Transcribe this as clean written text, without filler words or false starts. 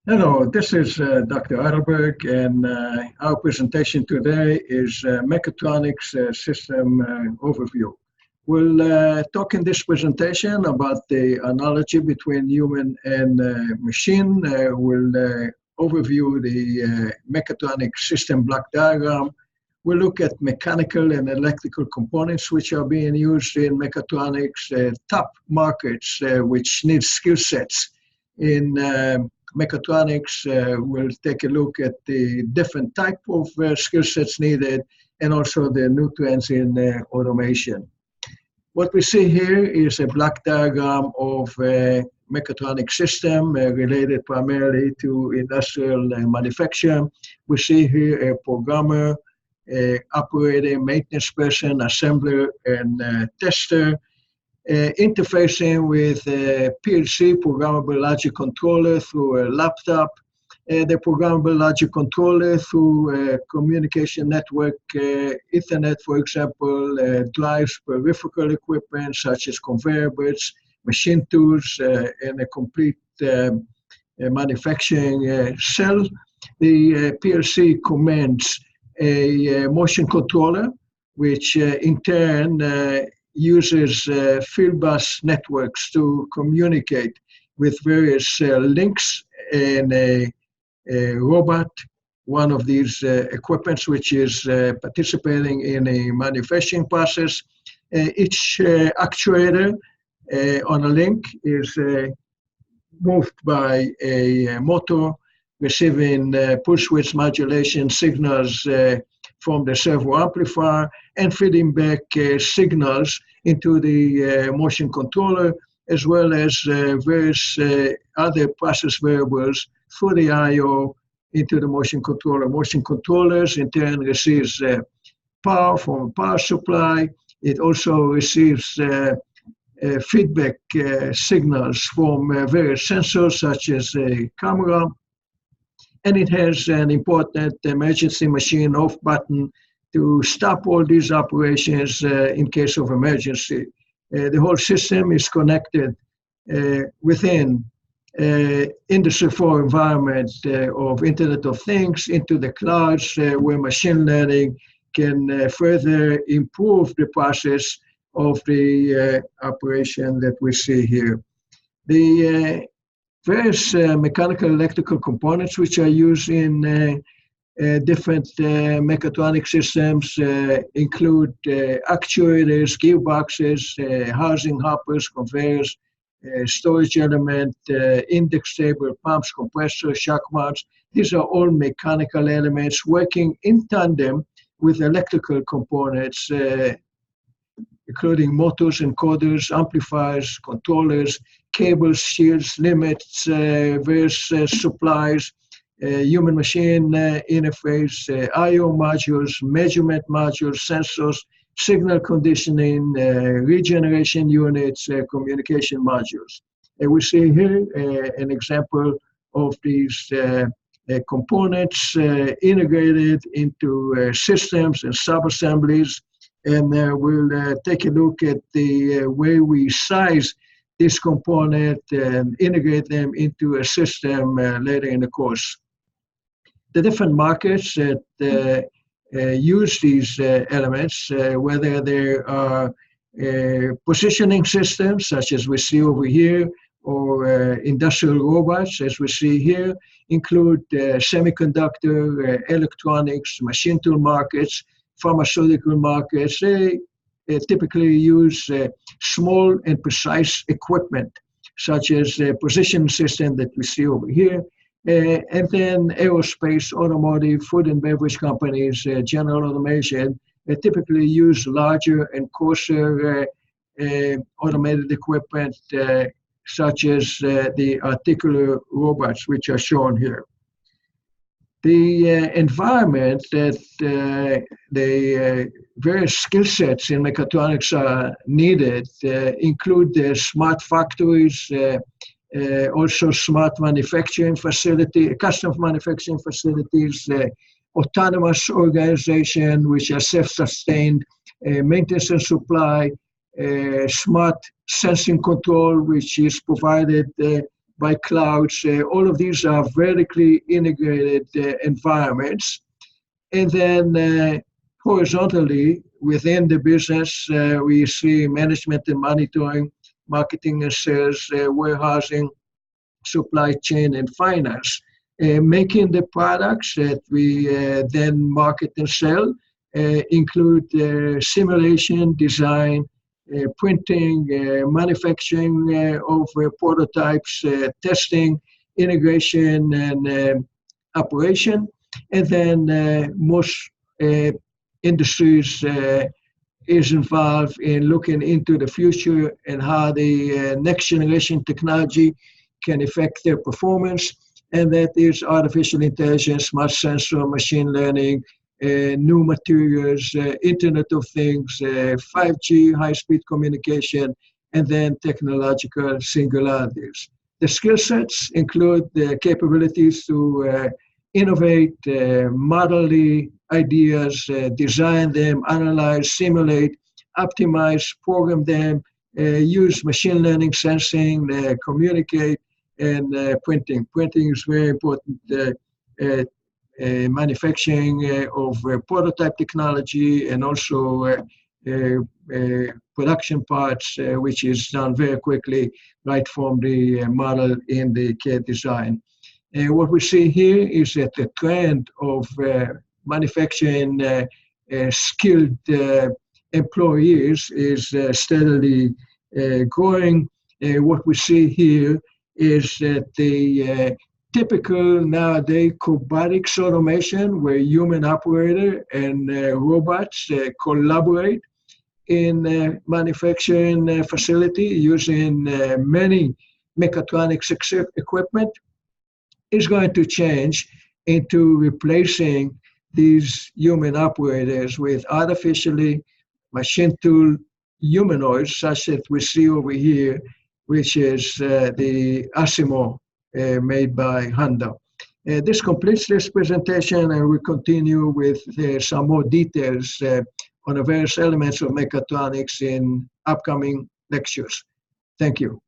Hello, this is Dr. Adelberg, and our presentation today is mechatronics system overview. We'll talk in this presentation about the analogy between human and machine. We'll overview the mechatronic system block diagram. We'll look at mechanical and electrical components which are being used in mechatronics, top markets which need skill sets in mechatronics. We'll take a look at the different type of skill sets needed and also the new trends in automation. What we see here is a block diagram of a mechatronic system related primarily to industrial manufacturing. We see here a programmer, a operator, maintenance person, assembler, and tester. Interfacing with a PLC, programmable logic controller, through a laptop, the programmable logic controller through a communication network, Ethernet, for example, drives peripheral equipment such as conveyor belts, machine tools, and a complete manufacturing cell. The PLC commands a motion controller, which in turn uses field bus networks to communicate with various links in a robot, one of these equipments which is participating in a manufacturing process. Each actuator on a link is moved by a motor receiving pulse width modulation signals from the servo amplifier and feeding back signals into the motion controller, as well as various other process variables through the I/O into the motion controller. Motion controllers in turn receives power from a power supply. It also receives feedback signals from various sensors such as a camera. And it has an important emergency machine off button to stop all these operations in case of emergency. The whole system is connected within Industry 4 environment of Internet of Things into the clouds, where machine learning can further improve the process of the operation that we see here. The various mechanical electrical components which are used in different mechatronic systems include actuators, gearboxes, housing hoppers, conveyors, storage element, index table, pumps, compressors, shock mounts. These are all mechanical elements working in tandem with electrical components, including motors, encoders, amplifiers, controllers, cables, shields, limits, various supplies, human machine interface, I/O modules, measurement modules, sensors, signal conditioning, regeneration units, communication modules. We see here an example of these components integrated into systems and sub-assemblies. And we'll take a look at the way we size this component and integrate them into a system later in the course. The different markets that use these elements, whether they are positioning systems, such as we see over here, or industrial robots, as we see here, include semiconductor, electronics, machine tool markets, pharmaceutical markets. They typically use small and precise equipment, such as a position system that we see over here. And then aerospace, automotive, food and beverage companies, general automation, typically use larger and coarser automated equipment, such as the articular robots, which are shown here. The environment that the various skill sets in mechatronics are needed include smart factories, also smart manufacturing facility, custom manufacturing facilities, autonomous organization, which are self-sustained, maintenance and supply, smart sensing control, which is provided by clouds. All of these are vertically integrated environments. And then horizontally, within the business, we see management and monitoring, marketing and sales, warehousing, supply chain, and finance. Making the products that we then market and sell include simulation, design, printing, manufacturing of prototypes, testing, integration, and operation. And then most industries is involved in looking into the future and how the next generation technology can affect their performance. And that is artificial intelligence, smart sensor, machine learning, new materials, Internet of Things, 5G, high-speed communication, and then technological singularities. The skill sets include the capabilities to innovate, model the ideas, design them, analyze, simulate, optimize, program them, use machine learning, sensing, communicate, and printing. Printing is very important. Manufacturing of prototype technology and also production parts, which is done very quickly right from the model in the CAD design. What we see here is that the trend of manufacturing skilled employees is steadily growing. What we see here is that the typical nowadays robotics automation, where human operator and robots collaborate in manufacturing facility using many mechatronics equipment, is going to change into replacing these human operators with artificially machine tool humanoids, such as we see over here, which is the Asimo made by Honda. This completes this presentation, and we continue with some more details on the various elements of mechatronics in upcoming lectures. Thank you.